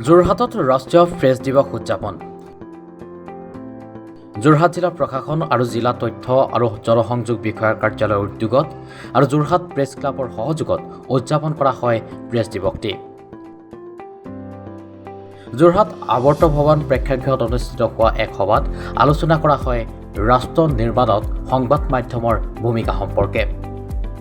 যোৰহাটত ৰাষ্ট্ৰীয় প্ৰেছ দিৱস উদযাপন। যোৰহাট জিলা প্ৰশাসন আৰু জিলা তথ্য আৰু জনসংযোগ বিষয়াৰ কাৰ্যালয়ৰ উদ্যোগত আৰু যোৰহাট প্ৰেছ ক্লাবৰ সহযোগত উদযাপন কৰা হয় প্ৰেছ দিৱসটি। যোৰহাট আৱৰ্ত ভৱন প্ৰেক্ষাগৃহত অনুষ্ঠিত হোৱা এক সভাত আলোচনা কৰা হয় ৰাষ্ট্ৰ নিৰ্মাণত সংবাদ মাধ্যমৰ ভূমিকা সম্পৰ্কে।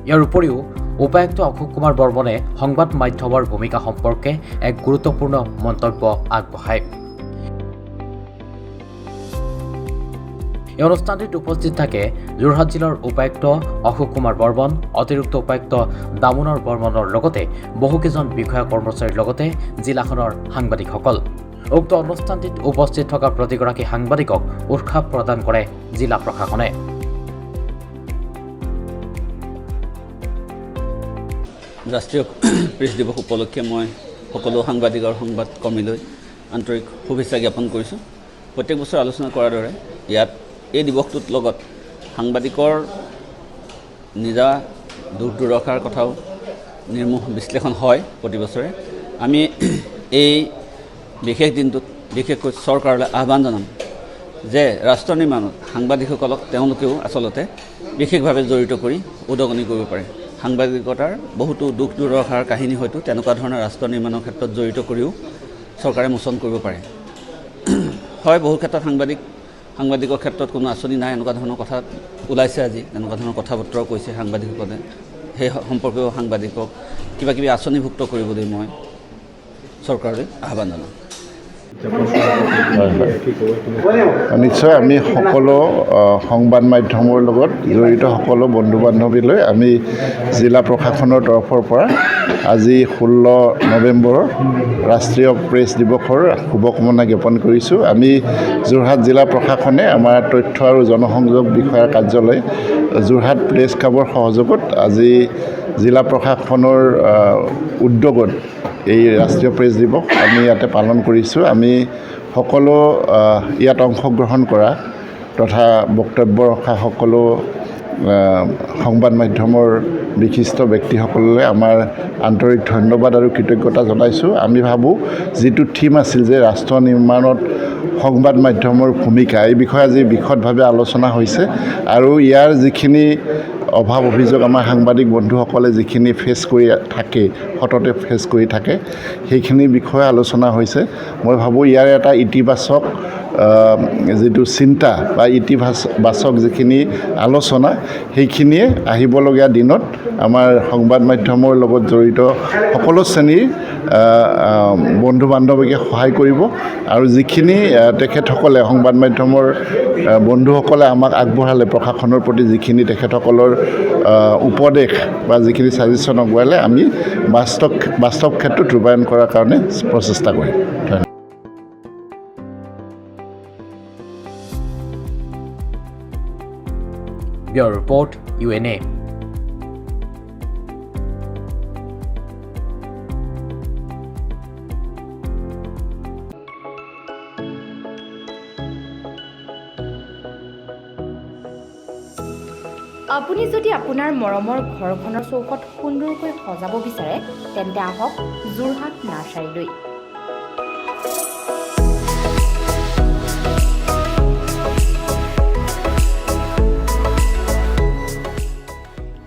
ইয়াৰ উপৰিও উপায়ুক্ত অশোক কুমাৰ বৰ্মনে সংবাদ মাধ্যমৰ ভূমিকা সম্পৰ্কে এক গুৰুত্বপূৰ্ণ মন্তব্য আগবঢ়ায়। এই অনুষ্ঠানটিত উপস্থিত থাকে যোৰহাট জিলাৰ উপায়ুক্ত অশোক কুমাৰ বৰ্মন, অতিৰিক্ত উপায়ুক্ত দামোনৰ বৰ্মনৰ লগতে বহুকেইজন বিষয়া কৰ্মচাৰীৰ লগতে জিলাখনৰ সাংবাদিকসকল। উক্ত অনুষ্ঠানটিত উপস্থিত থকা প্ৰতিগৰাকী সাংবাদিকক উৎসাহ প্ৰদান কৰে জিলা প্ৰশাসনে। ৰাষ্ট্ৰীয় প্ৰেছ দিৱস উপলক্ষে মই সকলো সাংবাদিক আৰু সংবাদ কৰ্মীলৈ আন্তৰিক শুভেচ্ছা জ্ঞাপন কৰিছোঁ। প্ৰত্যেক বছৰ আলোচনা কৰাৰ দৰে ইয়াত এই দিৱসটোৰ লগত সাংবাদিকৰ নিজা দুখ দুৰ্দশাৰ কথাও নিৰ্মোহ বিশ্লেষণ হয় প্ৰতি বছৰে। আমি এই বিশেষ দিনটোত বিশেষকৈ চৰকাৰলৈ আহ্বান জনাম যে ৰাষ্ট্ৰ নিৰ্মাণত সাংবাদিকসকলক তেওঁলোকেও আচলতে বিশেষভাৱে জড়িত কৰি উদগনি কৰিব পাৰে। সাংবাদিকতাৰ বহুতো দুখ দুৰ্দশাৰ কাহিনী হয়তো তেনেকুৱা ধৰণৰ ৰাষ্ট্ৰ নিৰ্মাণৰ ক্ষেত্ৰত জড়িত কৰিও চৰকাৰে মোচন কৰিব পাৰে। হয়, বহু ক্ষেত্ৰত সাংবাদিকৰ ক্ষেত্ৰত কোনো আঁচনি নাই, এনেকুৱা ধৰণৰ কথা ওলাইছে। আজি এনেকুৱা ধৰণৰ কথা বতৰাও কৈছে সাংবাদিকসকলে। সেই সম্পৰ্কেও সাংবাদিকক কিবা কিবি আঁচনিভুক্ত কৰিবলৈ মই চৰকাৰলৈ আহ্বান জনাম। নিশ্চয় আমি সকলো সংবাদ মাধ্যমৰ লগত জড়িত সকলো বন্ধু বান্ধৱীলৈ আমি জিলা প্ৰশাসনৰ তৰফৰ পৰা আজি 16 নৱেম্বৰৰ ৰাষ্ট্ৰীয় প্ৰেছ দিৱসৰ শুভকামনা জ্ঞাপন কৰিছোঁ। আমি যোৰহাট জিলা প্ৰশাসনে আমাৰ তথ্য আৰু জনসংযোগ বিষয়াৰ কাৰ্যালয় যোৰহাট প্ৰেছ ক্লাবৰ সহযোগত আজি জিলা প্ৰশাসনৰ উদ্যোগত এই ৰাষ্ট্ৰীয় প্ৰেছ দিৱস আমি ইয়াতে পালন কৰিছোঁ। আমি সকলো ইয়াত অংশগ্ৰহণ কৰা তথা বক্তব্য ৰখা সকলো সংবাদ মাধ্যমৰ বিশিষ্ট ব্যক্তিসকললৈ আমাৰ আন্তৰিক ধন্যবাদ আৰু কৃতজ্ঞতা জনাইছোঁ। আমি ভাবোঁ যিটো থিম আছিল যে ৰাষ্ট্ৰ নিৰ্মাণত সংবাদ মাধ্যমৰ ভূমিকা, এই বিষয়ে আজি বিশদভাৱে আলোচনা হৈছে আৰু ইয়াৰ যিখিনি অভাৱ অভিযোগ আমাৰ সাংবাদিক বন্ধুসকলে যিখিনি ফেচ কৰি থাকে, সততে ফেচ কৰি থাকে, সেইখিনি বিষয়ে আলোচনা হৈছে। মই ভাবোঁ ইয়াৰ এটা ইতিবাচক যিটো চিন্তা বা ইতিবাচক যিখিনি আলোচনা, সেইখিনিয়ে আহিবলগীয়া দিনত আমাৰ সংবাদ মাধ্যমৰ লগত জড়িত সকলো শ্ৰেণীৰ বন্ধু বান্ধৱীকে সহায় কৰিব আৰু যিখিনি তেখেতসকলে সংবাদ মাধ্যমৰ বন্ধুসকলে আমাক আগবঢ়ালে প্ৰশাসনৰ প্ৰতি যিখিনি তেখেতসকলৰ উপদেশ বা যিখিনি ছাজেশ্যন আগবঢ়ালে আমি বাস্তৱ ক্ষেত্ৰত ৰূপায়ণ কৰাৰ কাৰণে প্ৰচেষ্টা কৰিম। ধন্যবাদ। Bureau report UNA। আপুনি যদি আপোনাৰ মৰমৰ ঘৰখনৰ চৌকত সুন্দৰকৈ সজাব বিচাৰে তেন্তে আহক যোৰহাট নাৰ্চাৰীলৈ।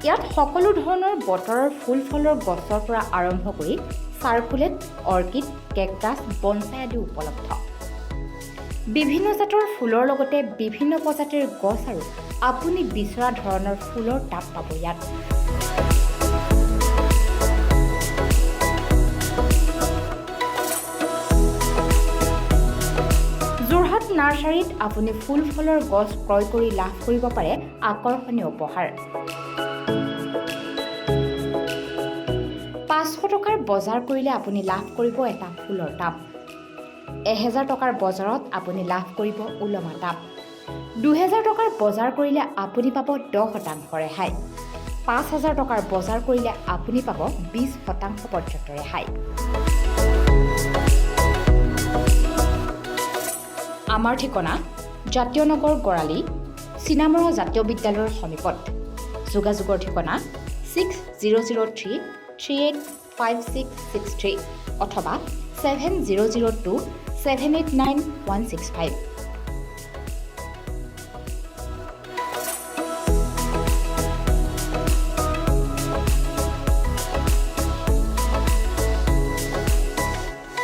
ইয়াত সকলো ধৰণৰ বতৰৰ ফুল ফলৰ গছৰ পৰা আৰম্ভ কৰি চাৰ্কুলেট, অৰ্কিড, কেকটাছ, বনচাই আদি উপলব্ধ। বিভিন্ন জাতৰ ফুলৰ লগতে বিভিন্ন প্ৰজাতিৰ গছ আৰু আপুনি বিচৰা ধৰণৰ ফুলৰ টাব পাব ইয়াত। যোৰহাট নাৰ্চাৰীত আপুনি ফুল ফলৰ গছ ক্ৰয় কৰি লাভ কৰিব পাৰে আকৰ্ষণীয় উপহাৰ। 500 টকাৰ বজাৰ কৰিলে আপুনি লাভ কৰিব এটা ফুলৰ টাব। 1000 টকাৰ বজাৰত আপুনি লাভ কৰিব ওলমা টাব। 2000 টকাৰ বজাৰ কৰিলে আপুনি পাব 10% ৰেহাই। 5000 টকাৰ বজাৰ কৰিলে আপুনি পাব 20% পৰ্যন্ত ৰেহাই। আমাৰ ঠিকনা জাতীয় নগৰ গড়ালি, চিনামৰা জাতীয় বিদ্যালয়ৰ সমীপত। যোগাযোগৰ ঠিকনা 6003385663। অথবা 7002 789 165